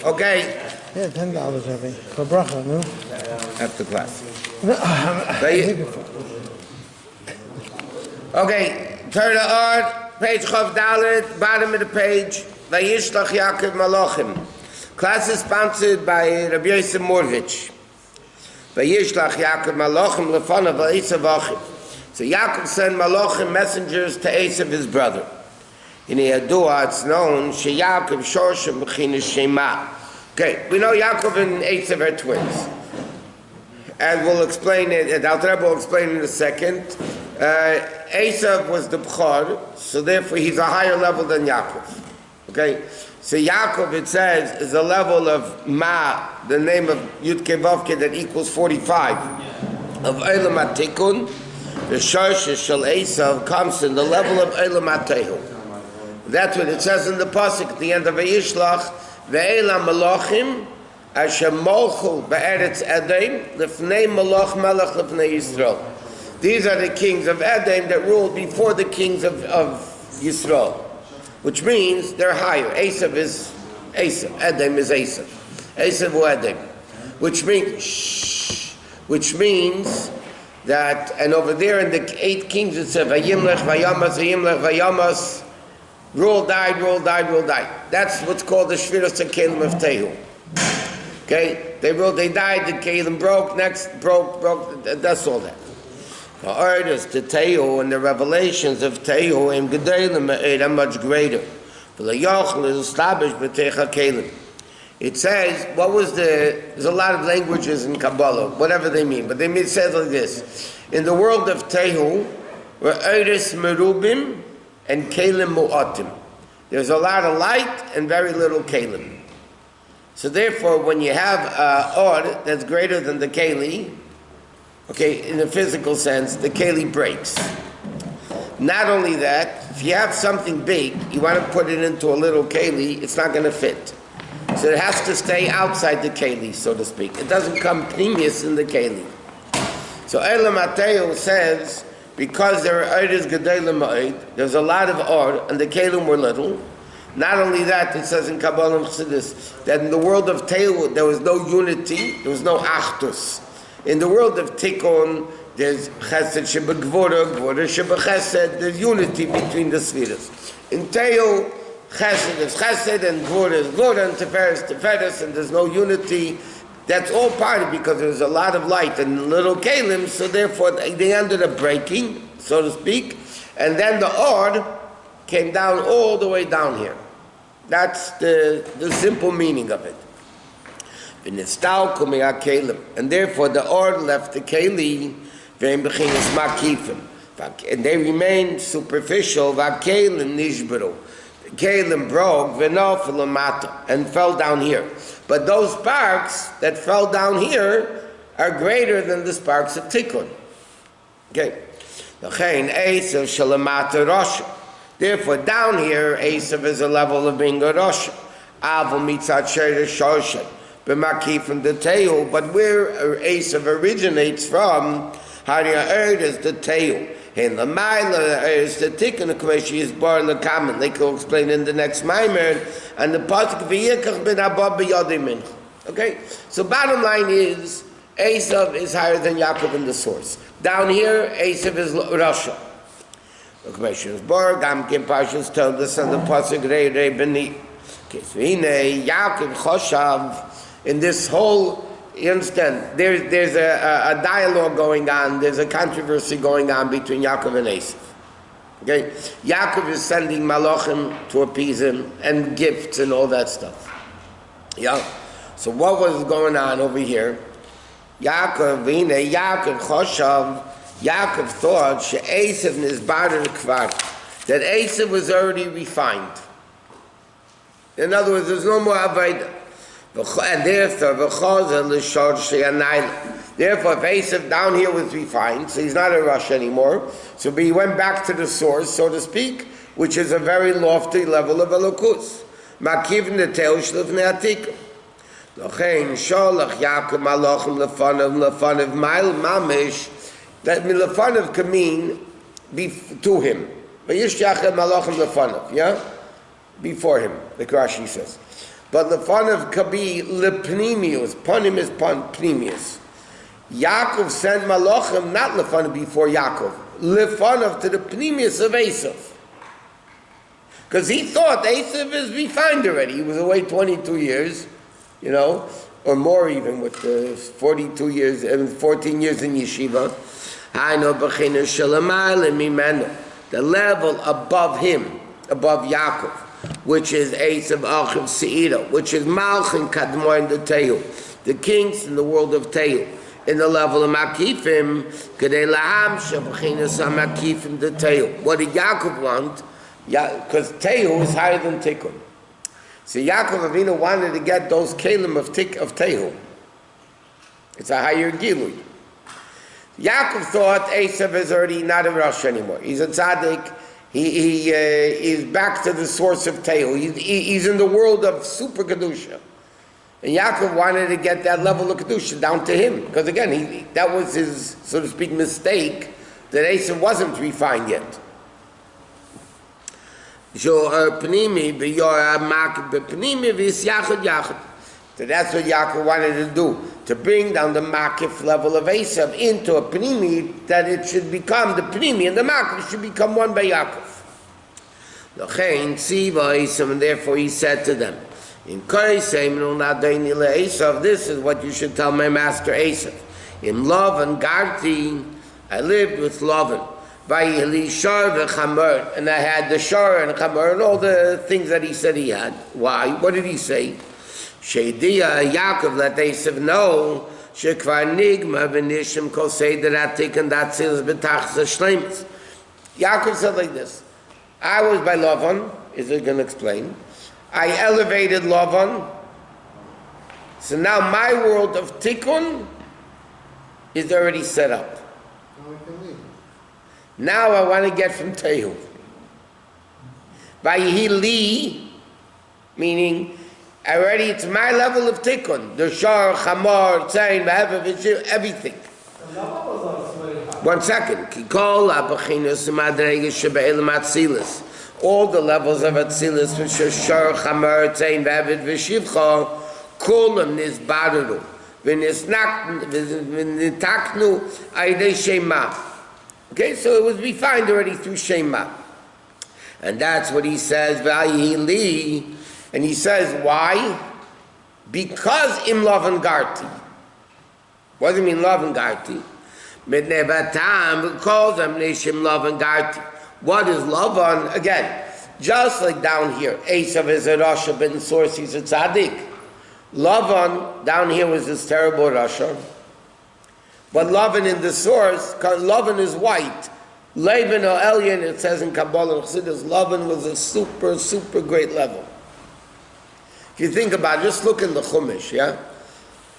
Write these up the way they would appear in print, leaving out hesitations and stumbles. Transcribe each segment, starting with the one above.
Okay. Yeah, $10, Rabbi. For bracha, no? After class. Okay. Okay, turn the art, page Chav Dalet, bottom of the page, Vayishlach Yaakov Malachim. Class is sponsored by Rabbi Yosef Morvich. Vayishlach Yaakov Malachim lefanav Esav Achim. So Yaakov sent Malachim messengers to Esav, his brother. In the Yadua, it's known, Yaakov Shoshem B'chinas Shema. Okay, we know Yaakov and Esav are twins. And we'll explain it, and Al Rebbe will explain in a second. Esav was the B'chor, so therefore he's a higher level than Yaakov. Okay? So Yaakov, it says, is a level of Ma, the name of Yud Kei Vav Kei that equals 45. Of Eilam HaTikun, the Shosh Shel Esav comes in the level of Eilam HaTehu. That's what it says in the pasuk at the end of Vayishlach, Ve'elam Malachim Asher Molchu Be'eretz Edom Lifnei Malach Melech Lifnei Yisrael. These are the kings of Edom that ruled before the kings of Yisrael, which means they're higher. Esav is Esav. Edom is Esav. Esav or Edom, which means that, and over there in the 8 kings it says Vayimlech Vayamas Vayimlech Vayamas. Rule died. That's what's called the Shviras HaKelim of Tehu. Okay? They died, the Kelim broke, broke, that's all that. The orders to Tehu and the revelations of Tehu and Gedalim are much greater. It says, there's a lot of languages in Kabbalah, whatever they mean, but it says like this. In the world of Tehu, were Eires Merubim, and Kelim Mu'atim. There's a lot of light and very little Kelim. So therefore, when you have Or that's greater than the Keli, okay, in a physical sense, the Keli breaks. Not only that, if you have something big, you want to put it into a little Keli, it's not going to fit. So it has to stay outside the Keli, so to speak. It doesn't come pneumius in the Keli. So Eilam HaTehu says, because there are Eiris Gedalim Ma'id, there's a lot of Or, and the Kelim were little. Not only that, it says in Kabbalah and Chassidus, that in the world of Tehu, there was no unity, there was no Achdus. In the world of Tikkun, there's Chesed Shebegvura, Gvura Shebechesed, there's unity between the Sfiras. In Tehu, Chesed is Chesed, and Gvura is Gvura, and Teferes is Teferes, and there's no unity. That's all part of it because there's a lot of light and little kalim, so therefore they ended up breaking, so to speak, and then the Or came down all the way down here. That's the simple meaning of it. And therefore the Or left the Keli, and they remained superficial, the Kelim broke, and fell down here. But those sparks that fell down here are greater than the sparks of Tikkun. Okay. Therefore, down here, Esav is a level of being a Rosh. But where Esav originates from, is the Tehu. And the Maila is the Tikkun Kveshi is bar lekamen. They can explain in the next Maimer. And the pasuk v'yikach ben abba b'yadim. Okay, so bottom line is Esav is higher than Yaakov in the source. Down here, Esav is Rasha. The Kveshi is bar. Gam kim Parshas told us on the pasuk rei beni. Okay, so Yaakov choshav in this whole. You understand? There's a dialogue going on. There's a controversy going on between Yaakov and Esav. Okay, Yaakov is sending malachim to appease him and gifts and all that stuff. Yeah. So what was going on over here? Yaakov thought she'Esav nisbar kvar, that Esav was already refined. In other words, there's no more avodah. And therefore, if Esav down here was refined, so he's not a rush anymore, so he went back to the source, so to speak, which is a very lofty level of elokus. Makiv neteu shlifnei atika. Lochein sholach Yaakov malachim lefanav mile mamish. That lefanav can mean to him. Vayishlach malachim lefanav, yeah, before him. The Rashi says. But Lefanav Kabi Lepnimius, Panim is Pnimius. Yaakov sent Malachim, not Lefanav before Yaakov, Lefanav to the Pnimius of Esav. Because he thought Esav is refined already. He was away 22 years, or more even with the 42 years, 14 years in yeshiva. The level above him, above Yaakov, which is Esav Achiv Seira, which is Malchin Kadmor in the Tehu, the kings in the world of Tehu, in the level of Makifim, Kedei Laham Shabchinas Makifim the Tehu. What did Yaakov want? Because Tehu is higher than Tikkun. So Yaakov Avinu wanted to get those Kalim of Tehu. It's a higher Gilui. Yaakov thought Esav is already not a Rosh anymore. He's a tzaddik. He is back to the source of Tehu. He's in the world of super Kedusha. And Yaakov wanted to get that level of Kedusha down to him. Because again, that was his, so to speak, mistake, that Esav wasn't refined yet. So that's what Yaakov wanted to do, to bring down the Makif level of Esav into a Pnimi, that it should become, the Pnimi and the Makif should become one by Yaakov. And therefore he said to them, this is what you should tell my master Esav. In Lavan Garti, I lived with Lavan. And I had the shar and chamor and all the things that he said he had. Why? What did he say? Sheidia Yaakov let Esav know shekvar nigma v'nishim kol seder atik and datzilus b'tachas shleimus. Yaakov said like this: I was by Lavan. Is it going to explain? I elevated Lavan. So now my world of tikkun is already set up. Now I want to get from Tehu. Vayihi li, meaning already it's my level of tikkun. The shar, chamor, tzayin, everything. 1 second. Kikol abachinus madreges shebe'elam atzilis. All the levels of atzilis, which are shar, chamor, tzayin, v'avid, v'shivcha, kulam nisbararu, v'nitaknu aydei shema. Okay, so it was refined already through Shema. And that's what he says, Vayili. And he says, why? Because im Lavan Garti. What does it mean, Lavan Garti? Midnevatam calls them Neshim Lavan Garti. What is Lavan? Again, just like down here, Esav is a Rasha, but in source he's a tzaddik. Lavan, down here was this terrible Rasha. But Lavan in the source, Lavan is white. Lavan or Elyon, it says in Kabbalah and Chassidus, Lavan was a super, super great level. If you think about it, just look in the Chumash, yeah?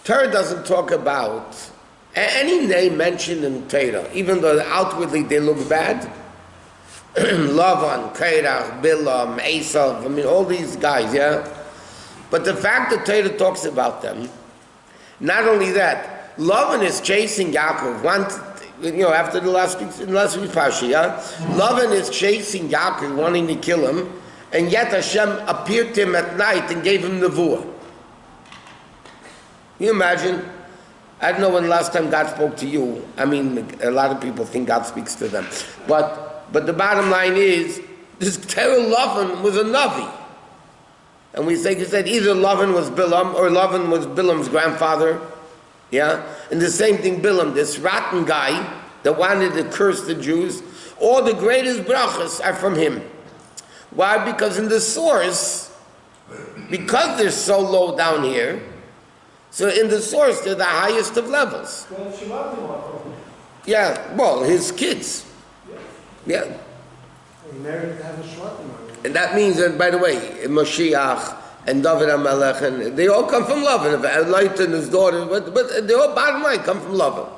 Torah doesn't talk about any name mentioned in Torah, even though outwardly they look bad. Lavan, Korach, Bilam, Esav, all these guys, yeah? But the fact that Torah talks about them, not only that, Lavan is chasing Yaakov. After the last week's parsha, yeah? Lavan is chasing Yaakov, wanting to kill him, and yet Hashem appeared to him at night and gave him nevuah. Can you imagine? I don't know when the last time God spoke to you. I mean, a lot of people think God speaks to them. But the bottom line is, this Terah Lavan was a Navi. And he said either Lavan was Bilam or Lavan was Bilam's grandfather. Yeah? And the same thing, Bilam, this rotten guy that wanted to curse the Jews, all the greatest brachas are from him. Why? Because in the source, because they're so low down here, so in the source they're the highest of levels. Yeah, well, his kids. Yeah. He married to have a Shusterman. And that means that, by the way, Moshiach and David HaMelech, and they all come from Lavan. Elite and his daughter, but they all, bottom line, come from Lavan.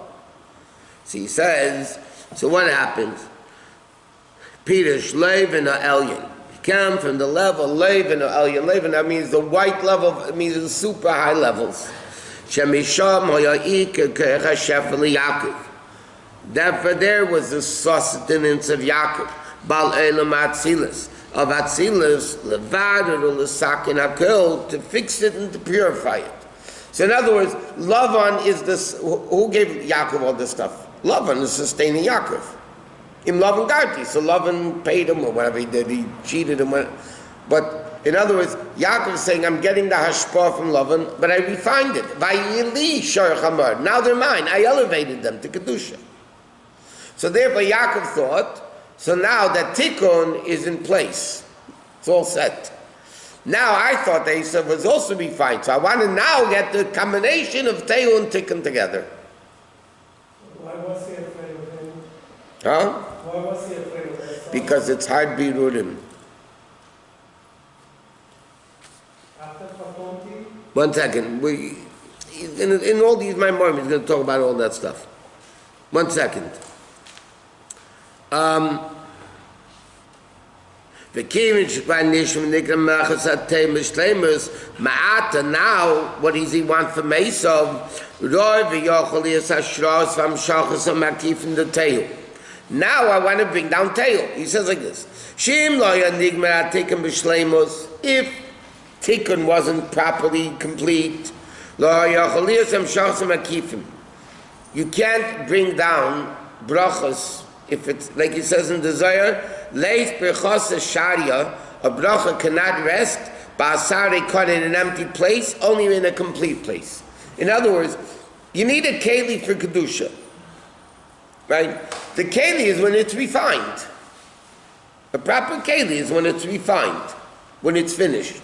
So he says, so what happens? Peter Shleiv and Elyon. He came from the level Leiv and Elyon. Leiv, that means the white level, it means the super high levels. Therefore there was the sustenance of Yaakov. Bal Elam Atzilis. of Atzilus, Levad or Lesakin Hakil, to fix it and to purify it. So in other words, Lavan is this, who gave Yaakov all this stuff? Lavan is sustaining Yaakov. In Lavan Garti, so Lavan paid him or whatever he did, he cheated him. But in other words, Yaakov is saying, I'm getting the hashpah from Lavan, but I refined it. Vayili shor chamar. Now they're mine. I elevated them to Kedusha. So therefore Yaakov thought, so now that Tikkun is in place. It's all set. Now I thought that Yosef was also refined. So I want to now get the combination of Tehu and Tikkun together. Why was he afraid of him? Huh? Why was he afraid of him? Because it's hard birurim. After Paponti? 1 second. In all these Maimorim, he's going to talk about all that stuff. 1 second. Now, what does he want from Esav? Now I want to bring down Tehu. He says like this. If Tikkun wasn't properly complete, you can't bring down brachas. If it's like it says in the Zohar, leis brachas sharia, a bracha cannot rest ba'asare cut in an empty place, only in a complete place. In other words, you need a keli for kedusha, right? The keli is when it's refined. A proper keli is when it's refined, when it's finished.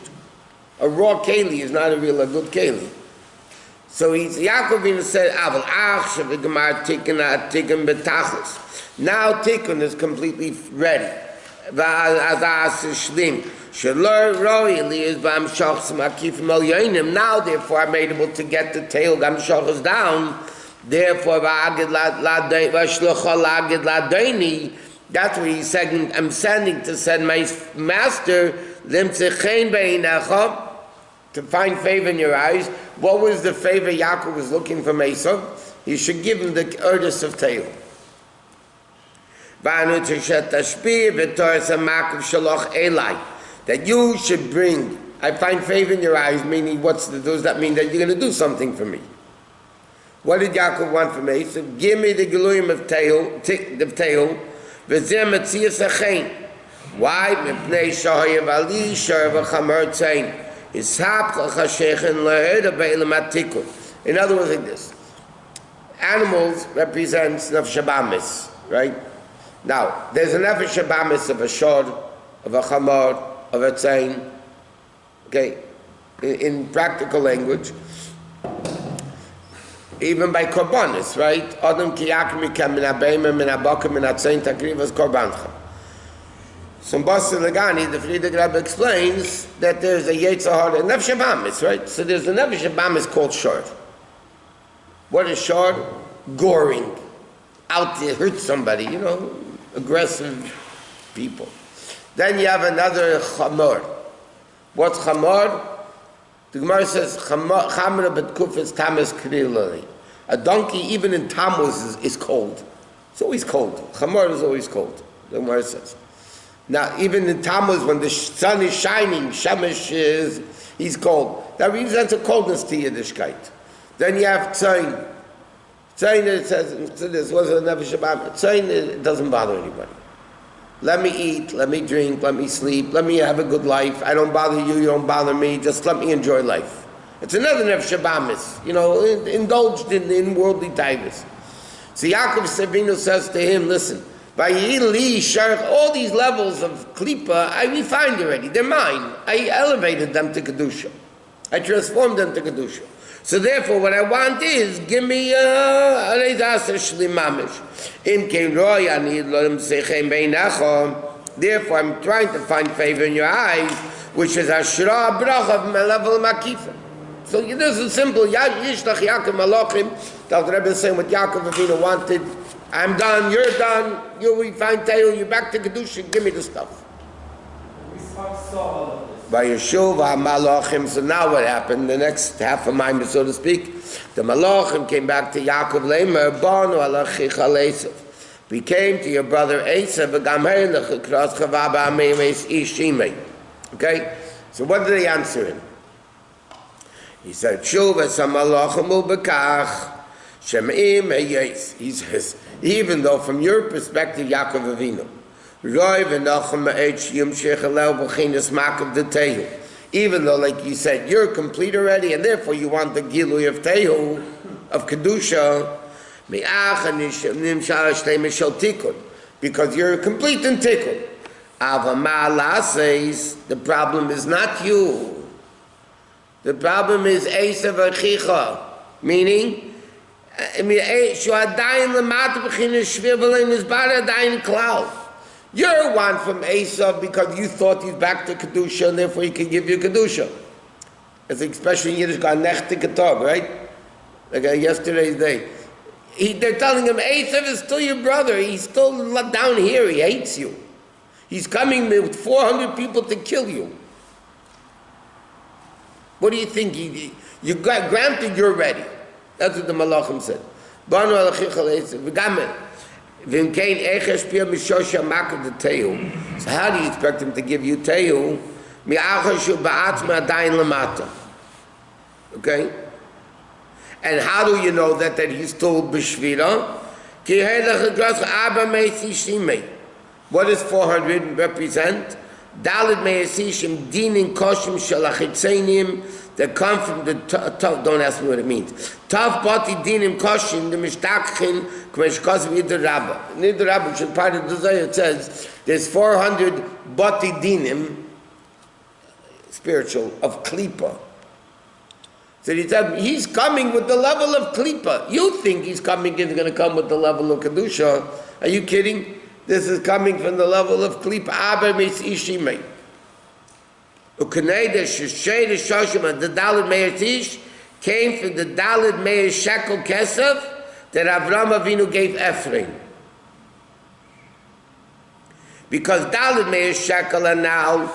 A raw keli is not a good keli. So Yaakov said, "Aval ach shevigamar tikkun betachlis." Now Tikkun is completely ready. Now therefore I'm able to get the tail gamshachas down. Therefore that's what he's saying. I'm sending to send my master to find favor in your eyes. What was the favor Yaakov was looking for Esav? He should give him the urdus of tail. That you should bring, I find favor in your eyes, meaning does that mean that you're going to do something for me? What did Yaakov want from Esav? Give me the geluyim of tail, why? In other words, like this. Animals represents nefesh habamis, right? Now, there's a nefesh habamis of a shor, of a chamor, of a tzayin. Okay? In practical language, even by korbanis, right? Adam ki yakim mikem min habeimah min habakim min hatzayin takrivas korbancha. So in Basa Lagani, the Friedrich Rabbi explains that there's a Yetzer Hara, a Nefesh Habamis, right? So there's a Nefesh Habamis called Shor. What is Shor? Goring. Out to hurt somebody, aggressive people. Then you have another Chamor. What's Chamor? The Gemara says, Chamra betkufes tamas krilali. A donkey, even in Tammuz, is cold. It's always cold. Chamor is always cold, the Gemara says. Now, even in Tammuz, when the sun is shining, Shemesh he's cold. That represents a coldness to Yiddishkeit. Then you have Tzayin. Tzayin, it says, this wasn't a Nefesh Habamis. Tzayin, it doesn't bother anybody. Let me eat, let me drink, let me sleep, let me have a good life. I don't bother you, you don't bother me. Just let me enjoy life. It's another Nefesh Habamis, indulged in worldly tigers. So Yaakov Savinu says to him, listen, all these levels of klipa, I refined already. They're mine. I elevated them to kedusha. I transformed them to kedusha. So therefore, what I want is give me therefore, I'm trying to find favor in your eyes, which is ashra bracha level makifa. So this is simple. Yishlach Yaakov malachim. The Rebbe is saying what Yaakov Avinu wanted. I'm done, you're done, you refine Tehu, you're back to Kedusha, give me the stuff. By Yeshua Malachim, so now what happened? The next half of mine, so to speak, the Malachim came back to Yaakov Leimer, Banu Alachicha Esav. We came to your brother Esav, okay? So what did they answer him? He said, he says, even though from your perspective, Yaakov Avinu, even though, like you said, you're complete already, and therefore you want the Gilui of Tehu, of Kedusha, because you're complete in Tikkun. The problem is not you. The problem is Esav Achicha, meaning, you're one from Esav because you thought he's back to Kedusha and therefore he can give you Kedusha. It's especially in Yiddish, got nechte ketov, right? Like yesterday's day. They're telling him, Esav is still your brother. He's still down here. He hates you. He's coming with 400 people to kill you. What do you think? You got granted you're ready. That's what the Malachim said. So how do you expect him to give you Tehu? Okay? And how do you know that he's still B'Shvira? What does 400 represent? Dalid Me'esishim Dinin Koshim Shalachitzenim that come from the tough, don't ask me what it means. Tough Bati Dinim Koshim, the Mishtachim, Kmeshkos Nidr Rabba. Nidr Rabba, which is part of the Zohar, it says there's 400 Bati Dinim, spiritual, of Klippa. So he said, he's coming with the level of Klippa. You think he's coming, he's going to come with the level of Kedusha. Are you kidding? This is coming from the level of Klippa. Aber Mitzishimei. Ukaneda Sheshay the Shoshim, the Dalid Meir Tish, came from the Dalid Meir Shekel Kesef that Avram Avinu gave Ephraim. Because Dalid Meir Shekel are now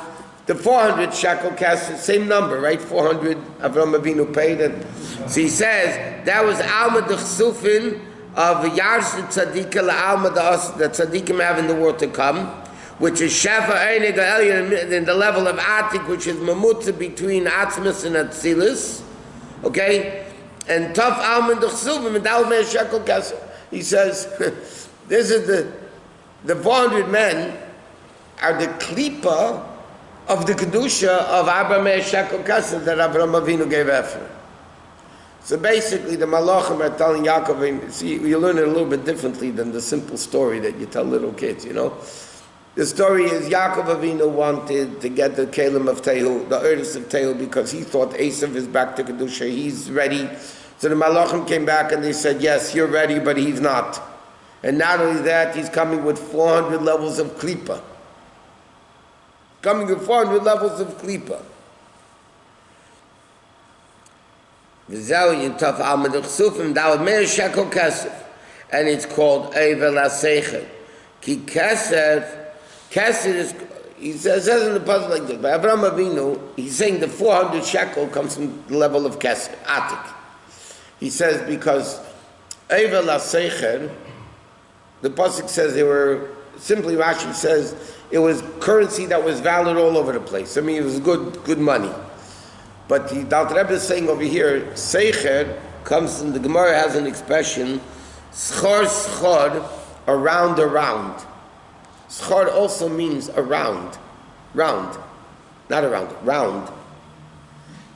the 400 shekel Kesef, same number, right? 400 Avram Avinu paid. And so he says that was Alma the Chsufin of Yars Tzadika Alma the Tzadikim have in the world to come, which is Shefa Einig in the level of Atik, which is Mamutza between Atzmas and Atzilus, okay? And Tov Alman D'Chsuvim and Dal Meir Shekel Kesef. He says, this is the 400 men are the Klippa of the Kedusha of Abba Meir Shekel Kesef that Avraham Avinu gave Ephraim. So basically, the Malachim are telling Yaakov, see, you learn it a little bit differently than the simple story that you tell little kids, you know? The story is Yaakov Avinu wanted to get the Kalim of Tehu, the Erdus of Tehu, because he thought Esav is back to Kedusha, he's ready. So the Malachim came back and they said, yes, you're ready, but he's not. And not only that, he's coming with 400 levels of Klippa. Coming with 400 levels of Klippa. And it's called Eivel HaSeichel. Ki Kesef, Kesef is, he says in the puzzle like this, by Avraham Avinu, he's saying the 400 shekel comes from the level of Kesef, Atik. He says because Eivel HaSeichel, the pasuk says they were, simply Rashi says, it was currency that was valid all over the place. I mean, it was good money. But the Alter Rebbe is saying over here, Seicher comes from, the Gemara has an expression, schor, around. Schor also means around. Round. Not around, round.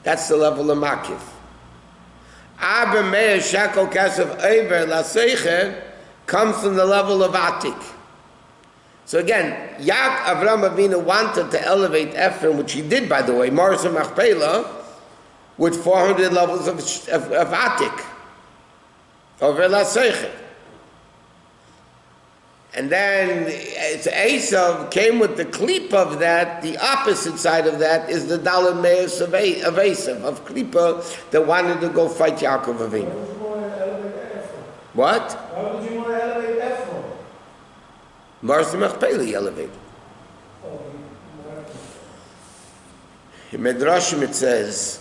That's the level of makif. Aber meir shekel kesef eiver la seicher comes from the level of atik. So again, Avraham Avinu wanted to elevate Ephraim, which he did, by the way, Marsa Machpelah, with 400 levels of atik, over la seicher. And then Esav came with the Klippa of that. The opposite side of that is the Dalet Meis of Esav, of Klippa, that wanted to go fight Yaakov Avinu. What? Why would you want to elevate Ephraim? Marsa Machpelah elevated. In Midrashim it says,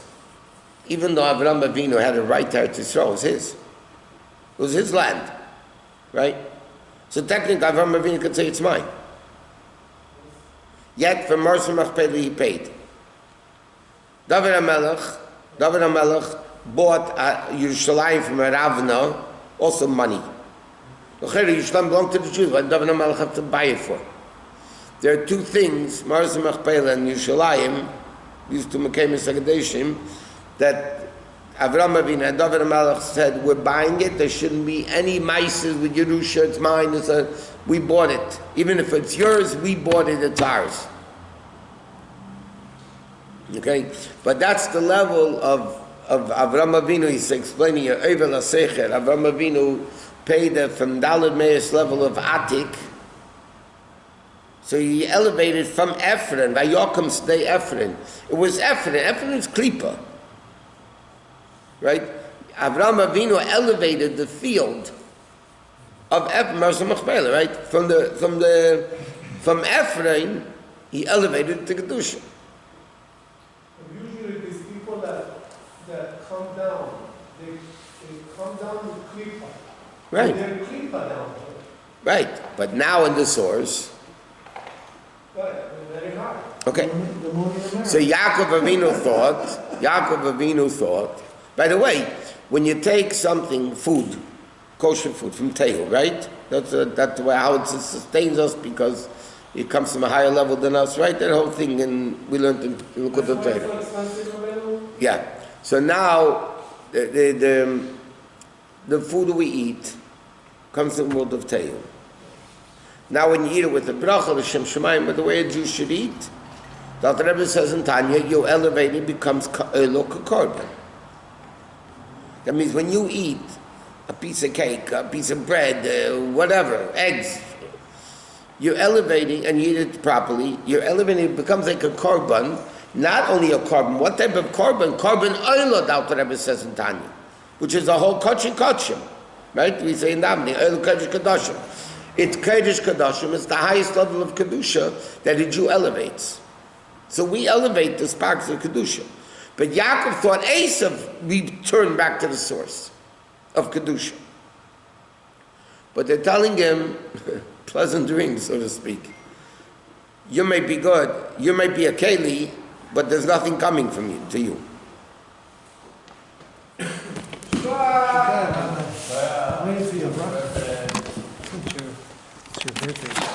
even though Avraham Avinu had a right to Eretz Yisrael, it was his land, right? So technically, Avram Avinu could say it's mine. Yet, for Mercer Machpelah, he paid. David HaMelech bought Yerushalayim from Ravna, also money. Yerushalayim belonged to the Jews, but David HaMelech had to buy it for. There are two things, Mercer Machpelah and Yerushalayim, these two Mekemis Hagdashim, that Avram Avinu and David HaMelech said, we're buying it, there shouldn't be any mices with Yerusha, it's mine, we bought it. Even if it's yours, we bought it, it's ours. Okay? But that's the level of Avram Avinu. He's explaining here, Eivel HaSecher. Avram Avinu paid from Daled Meis level of Atik. So he elevated from Ephron, Vayokum stay Ephron. It was Ephron. Ephron is Klippa. Right? Avram Avinu elevated the field of Mercer Machpelah, right? From Ephraim, he elevated to Kedusha. Usually these people that come down, they come down with Klippa. Right. They're Klippa down. Right. But now in the source. Right. They're very high. Okay. So Yaakov Avinu thought, by the way, when you take something, food, kosher food from Tehu, right? That's the way how it sustains us because it comes from a higher level than us, right? That whole thing, and we learned in Likutei Torah. Yeah. So now the food we eat comes from the world of Tehu. Now when you eat it with the bracha, the Shem Shemayim, with the way a Jew should eat, the Alter Rebbe says in Tanya, you elevate it, becomes a korban. That means when you eat a piece of cake, a piece of bread, whatever, eggs, you're elevating, and you eat it properly, you're elevating, it becomes like a korban, not only a korban, what type of korban? Korban oila, the Alter Rebbe says in Tanya, which is the whole kodshim, right? We say in Damni, oil kodesh kadoshim. It's kodesh kadoshim, it's the highest level of kedusha that a Jew elevates. So we elevate the sparks of kedusha. But Yaakov thought Esav returned back to the source of Kedusha. But they're telling him, pleasant dreams, so to speak. You may be good, you may be a Keli, but there's nothing coming from you to you. Waiting for your brother. It's your birthday.